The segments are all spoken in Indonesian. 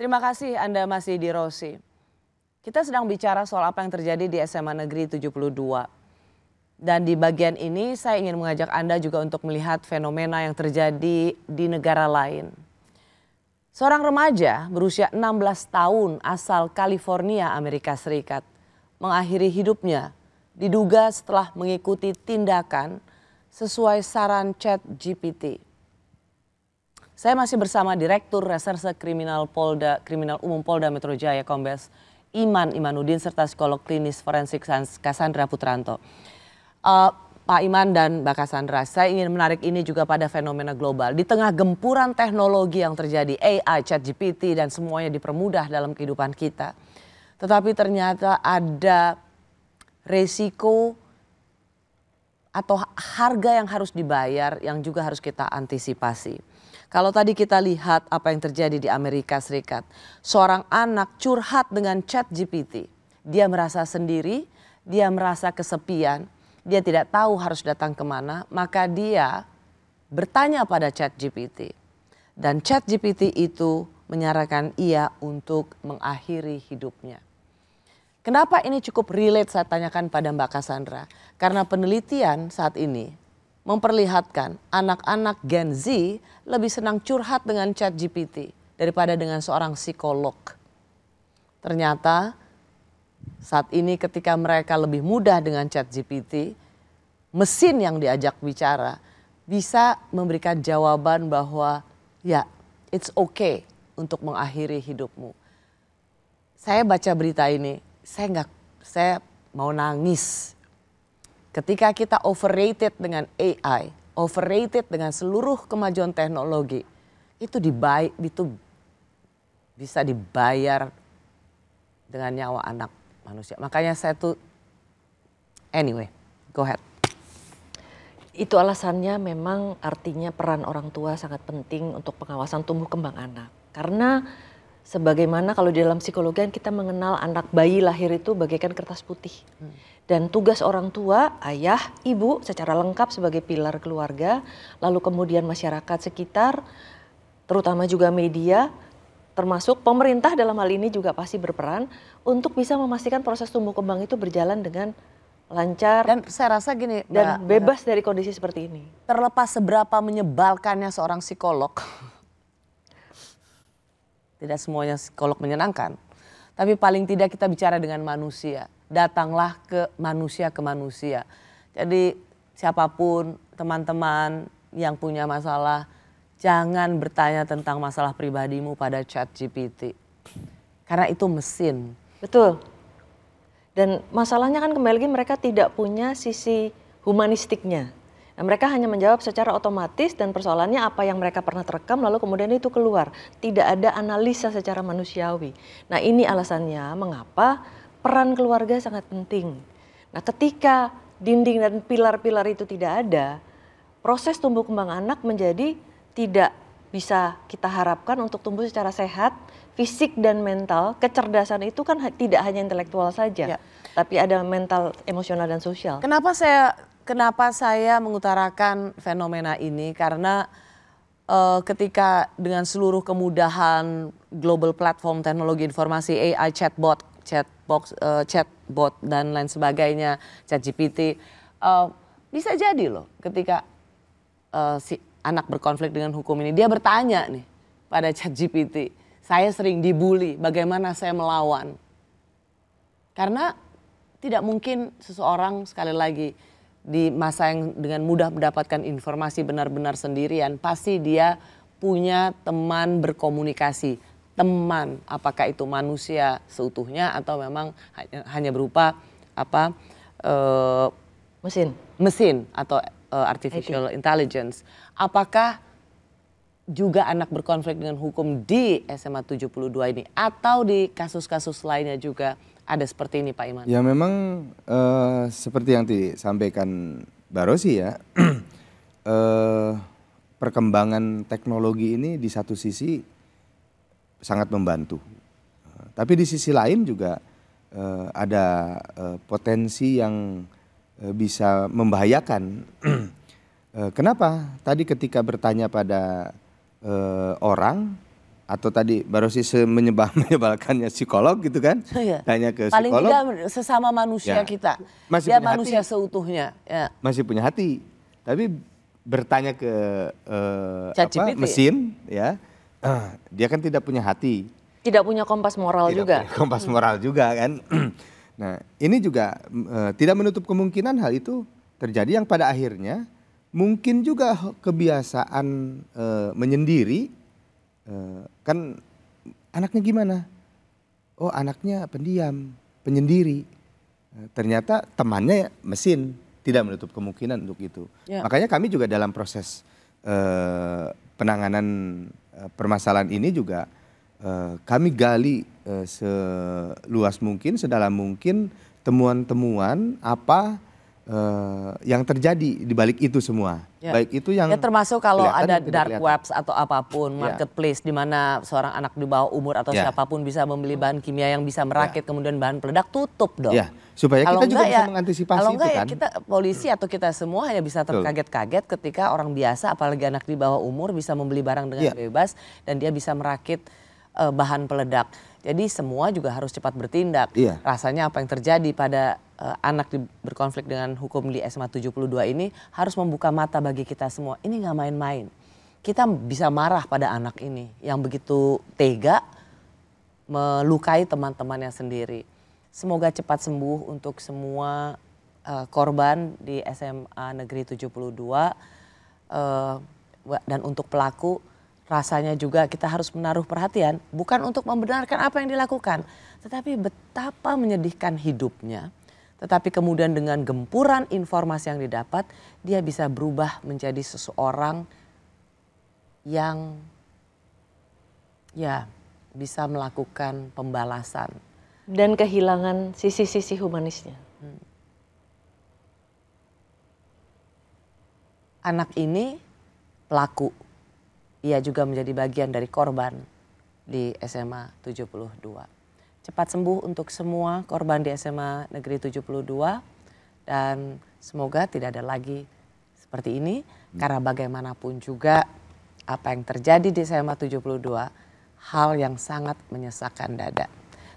Terima kasih Anda masih di Rosi. Kita sedang bicara soal apa yang terjadi di SMA Negeri 72. Dan di bagian ini saya ingin mengajak Anda juga untuk melihat fenomena yang terjadi di negara lain. Seorang remaja berusia 16 tahun asal California, Amerika Serikat, mengakhiri hidupnya diduga setelah mengikuti tindakan sesuai saran ChatGPT. Saya masih bersama Direktur Reserse Kriminal Umum Polda Metro Jaya Kombes Iman Imanuddin serta psikolog klinis forensik Cassandra Putranto. Pak Iman dan Mbak Cassandra, saya ingin menarik ini juga pada fenomena global. Di tengah gempuran teknologi yang terjadi, AI, ChatGPT dan semuanya dipermudah dalam kehidupan kita. Tetapi ternyata ada resiko atau harga yang harus dibayar yang juga harus kita antisipasi. Kalau tadi kita lihat apa yang terjadi di Amerika Serikat. Seorang anak curhat dengan ChatGPT. Dia merasa sendiri, dia merasa kesepian, dia tidak tahu harus datang kemana. Maka dia bertanya pada ChatGPT. Dan ChatGPT itu menyarankan ia untuk mengakhiri hidupnya. Kenapa ini cukup relate saya tanyakan pada Mbak Cassandra? Karena penelitian saat ini memperlihatkan anak-anak Gen Z lebih senang curhat dengan ChatGPT daripada dengan seorang psikolog. Ternyata saat ini ketika mereka lebih mudah dengan ChatGPT, mesin yang diajak bicara bisa memberikan jawaban bahwa ya it's okay untuk mengakhiri hidupmu. Saya baca berita ini, saya mau nangis. Ketika kita overrated dengan AI, overrated dengan seluruh kemajuan teknologi, itu bisa dibayar dengan nyawa anak manusia. Makanya saya tuh, anyway, go ahead. Itu alasannya memang artinya peran orang tua sangat penting untuk pengawasan tumbuh kembang anak. Karena sebagaimana kalau di dalam psikologi kita mengenal anak bayi lahir itu bagaikan kertas putih. Dan tugas orang tua, ayah, ibu secara lengkap sebagai pilar keluarga, lalu kemudian masyarakat sekitar, terutama juga media, termasuk pemerintah dalam hal ini juga pasti berperan untuk bisa memastikan proses tumbuh kembang itu berjalan dengan lancar. Dan saya rasa gini, dan bebas dari kondisi seperti ini. Terlepas seberapa menyebalkannya seorang psikolog, tidak semuanya psikolog menyenangkan, tapi paling tidak kita bicara dengan manusia. Datanglah ke manusia. Jadi siapapun teman-teman yang punya masalah, jangan bertanya tentang masalah pribadimu pada ChatGPT. Karena itu mesin. Betul. Dan masalahnya kan kembali lagi mereka tidak punya sisi humanistiknya. Nah, mereka hanya menjawab secara otomatis dan persoalannya apa yang mereka pernah terekam lalu kemudian itu keluar. Tidak ada analisa secara manusiawi. Nah, ini alasannya mengapa peran keluarga sangat penting. Nah, ketika dinding dan pilar-pilar itu tidak ada, proses tumbuh kembang anak menjadi tidak bisa kita harapkan untuk tumbuh secara sehat, fisik dan mental. Kecerdasan itu kan tidak hanya intelektual saja, tapi ada mental, emosional dan sosial. Kenapa saya mengutarakan fenomena ini? Karena ketika dengan seluruh kemudahan global platform teknologi informasi AI, chatbot dan lain sebagainya, ChatGPT, bisa jadi loh ketika si anak berkonflik dengan hukum ini, dia bertanya nih pada ChatGPT, saya sering dibully, bagaimana saya melawan? Karena tidak mungkin seseorang sekali lagi di masa yang dengan mudah mendapatkan informasi benar-benar sendirian, pasti dia punya teman berkomunikasi. Teman, apakah itu manusia seutuhnya atau memang hanya berupa mesin atau artificial intelligence. Apakah juga anak berkonflik dengan hukum di SMA 72 ini atau di kasus-kasus lainnya juga ada seperti ini, Pak Iman? Ya memang seperti yang disampaikan Mbak Rosi ya, perkembangan teknologi ini di satu sisi sangat membantu. Tapi di sisi lain juga ada potensi yang bisa membahayakan. Kenapa? Tadi ketika bertanya pada orang, atau tadi Mbak Rosi menyebalkannya psikolog gitu kan, Iya. tanya ke Paling psikolog. tidak sesama manusia Ya. kita. Masih Dia punya manusia hati. seutuhnya. Ya. Masih punya hati, tapi bertanya ke ChatGPT. mesin, ya, dia kan tidak punya hati, Tidak punya kompas moral tidak juga. punya kompas moral juga kan. Nah, ini juga tidak menutup kemungkinan hal itu terjadi yang pada akhirnya mungkin juga kebiasaan menyendiri. Kan anaknya gimana? Oh, anaknya pendiam, penyendiri. Ternyata temannya mesin, tidak menutup kemungkinan untuk itu. Ya. Makanya kami juga dalam proses penanganan permasalahan ini juga kami gali seluas mungkin, sedalam mungkin temuan-temuan apa yang terjadi di balik itu semua. Ya. Baik itu yang Ya termasuk kalau kelihatan ada dan tidak dark kelihatan. webs atau apapun, Ya. marketplace di mana seorang anak di bawah umur atau Ya. siapapun bisa membeli bahan kimia yang bisa merakit kemudian bahan peledak, tutup dong. Ya, supaya Kalau kita juga enggak bisa ya- mengantisipasi kalau itu enggak ya kan. kita polisi atau kita semua hanya bisa Betul. terkaget-kaget ketika orang biasa apalagi anak di bawah umur bisa membeli barang dengan Ya. bebas dan dia bisa merakit bahan peledak. Jadi semua juga harus cepat bertindak. Iya. Rasanya apa yang terjadi pada anak berkonflik dengan hukum di SMA 72 ini harus membuka mata bagi kita semua. Ini nggak main-main. Kita bisa marah pada anak ini yang begitu tega melukai teman-temannya sendiri. Semoga cepat sembuh untuk semua korban di SMA Negeri 72 dan untuk pelaku rasanya juga kita harus menaruh perhatian bukan untuk membenarkan apa yang dilakukan, tetapi betapa menyedihkan hidupnya. Tetapi kemudian dengan gempuran informasi yang didapat, dia bisa berubah menjadi seseorang yang ya bisa melakukan pembalasan. Dan kehilangan sisi-sisi humanisnya. Anak ini pelaku, ia juga menjadi bagian dari korban di SMA 72. Cepat sembuh untuk semua korban di SMA Negeri 72 dan semoga tidak ada lagi seperti ini karena bagaimanapun juga apa yang terjadi di SMA 72 hal yang sangat menyesakan dada.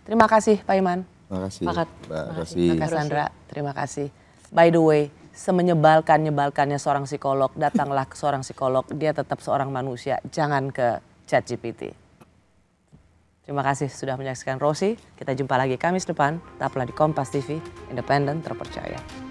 Terima kasih Pak Iman. Terima kasih Sepakat. Mbak Rosi. Terima kasih Sandra, terima kasih. By the way, semenyebalkannya seorang psikolog, datanglah ke seorang psikolog, dia tetap seorang manusia, jangan ke ChatGPT. Terima kasih sudah menyaksikan Rosi, kita jumpa lagi Kamis depan, tetaplah di Kompas TV, independen terpercaya.